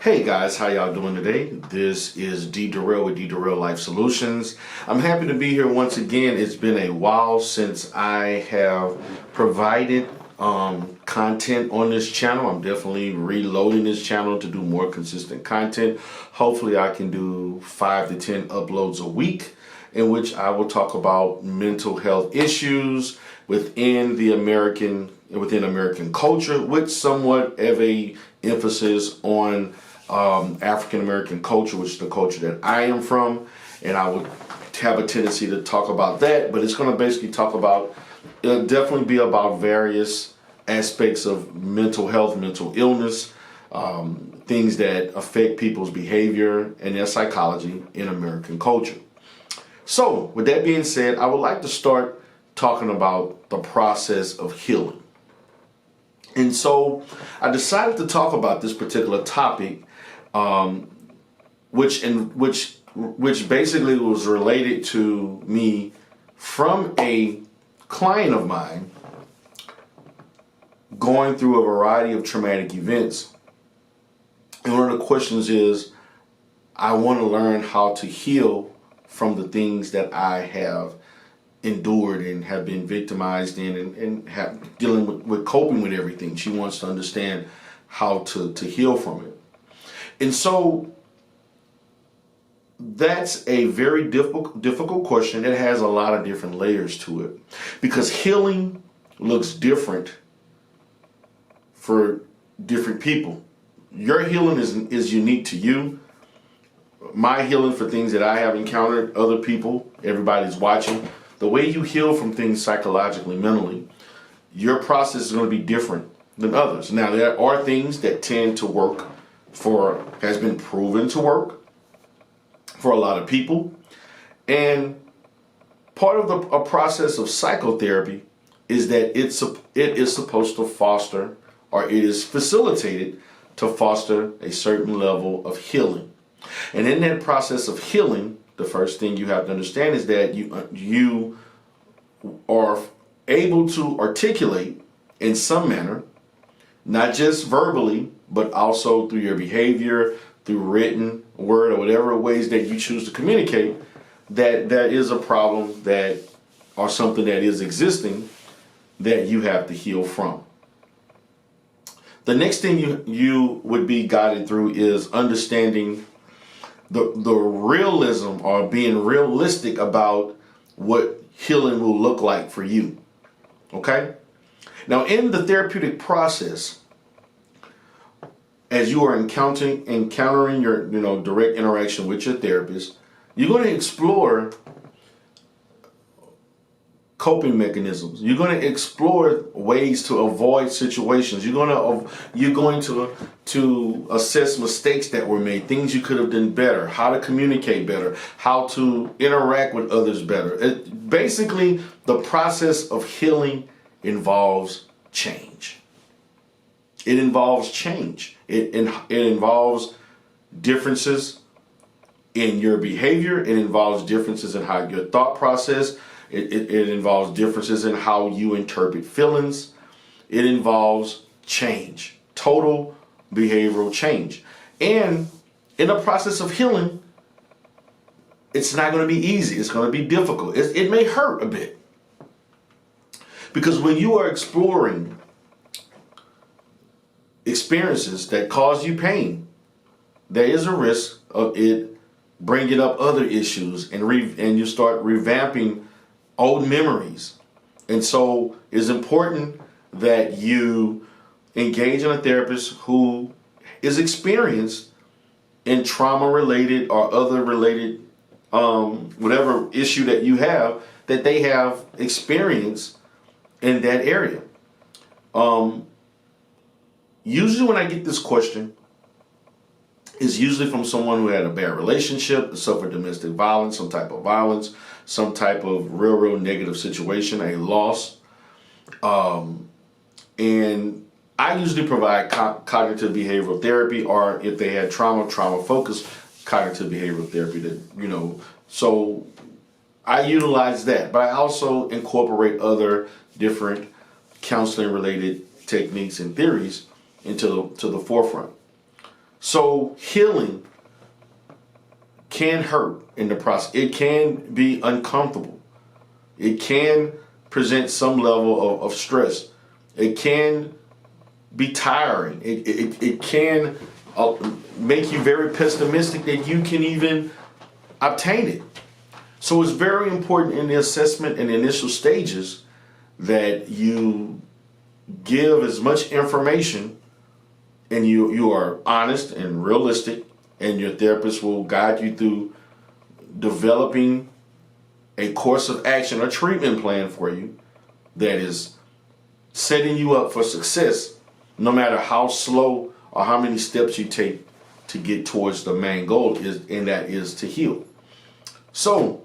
Hey guys, how y'all doing today? This is D. Durrell with D. Durrell Life Solutions. I'm happy to be here once again. It's been a while since I have provided content on this channel. I'm definitely reloading this channel to do more consistent content. Hopefully I can do 5 to 10 uploads a week in which I will talk about mental health issues within American culture, with somewhat of a emphasis on African American culture, which is the culture that I am from, and I would have a tendency to talk about that. But it's going to basically it'll definitely be about various aspects of mental health, mental illness, things that affect people's behavior and their psychology in American culture. So, with that being said, I would like to start talking about the process of healing. And so I decided to talk about this particular topic, which basically was related to me from a client of mine going through a variety of traumatic events. And one of the questions is, I want to learn how to heal from the things that I have endured and have been victimized in, and have dealing with coping with everything. She wants to understand how to heal from it. And so that's a very difficult question. It has a lot of different layers to it, because healing looks different for different people. Your healing is unique to you. My healing for things that I have encountered, other people, everybody's watching. The way you heal from things psychologically, mentally, your process is going to be different than others. Now, there are things that tend to work has been proven to work for a lot of people. And part of a process of psychotherapy is that it is supposed to foster, or it is facilitated to foster, a certain level of healing. And in that process of healing, the first thing you have to understand is that you are able to articulate in some manner, not just verbally, but also through your behavior, through written word, or whatever ways that you choose to communicate, that there is a problem or something that is existing that you have to heal from. The next thing you would be guided through is understanding the realism, or being realistic about what healing will look like for you. Okay? Now, in the therapeutic process, as you are encountering your direct interaction with your therapist, you're going to explore coping mechanisms. You're going to explore ways to avoid situations. You're going to assess mistakes that were made, things you could have done better, how to communicate better, how to interact with others better. Basically, the process of healing involves change. It involves change. It involves differences in your behavior. It involves differences in how your thought process. It involves differences in how you interpret feelings. It involves change, total behavioral change. And in the process of healing, it's not going to be easy. It's going to be difficult. It may hurt a bit. Because when you are exploring experiences that cause you pain, there is a risk of it bringing up other issues, and you start revamping old memories. And so it's important that you engage in a therapist who is experienced in trauma-related or other related, whatever issue that you have, that they have experience in that area. Usually when I get this question, it's usually from someone who had a bad relationship, suffered domestic violence, some type of violence, some type of real negative situation, a loss. And I usually provide cognitive behavioral therapy, or if they had trauma-focused cognitive behavioral therapy so I utilize that, but I also incorporate other different counseling related techniques and theories into the forefront. So healing can hurt in the process. It can be uncomfortable. It can present some level of stress. It can be tiring. It can make you very pessimistic that you can even obtain it. So it's very important in the assessment and initial stages that you give as much information and you are honest and realistic, and your therapist will guide you through developing a course of action or treatment plan for you that is setting you up for success, no matter how slow or how many steps you take to get towards the main goal, and that is to heal. So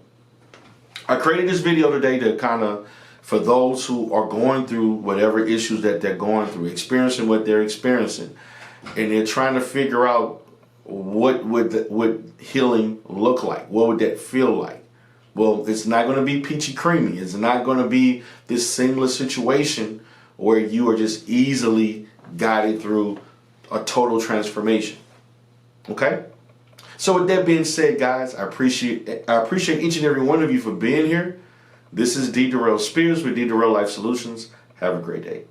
I created this video today to kind of, for those who are going through whatever issues that they're going through, experiencing what they're experiencing, and they're trying to figure out what would healing look like? What would that feel like? Well, it's not going to be peachy creamy. It's not going to be this seamless situation where you are just easily guided through a total transformation. Okay? So with that being said, guys, I appreciate each and every one of you for being here. This is D. Darrell Spears with D. Darrell Life Solutions. Have a great day.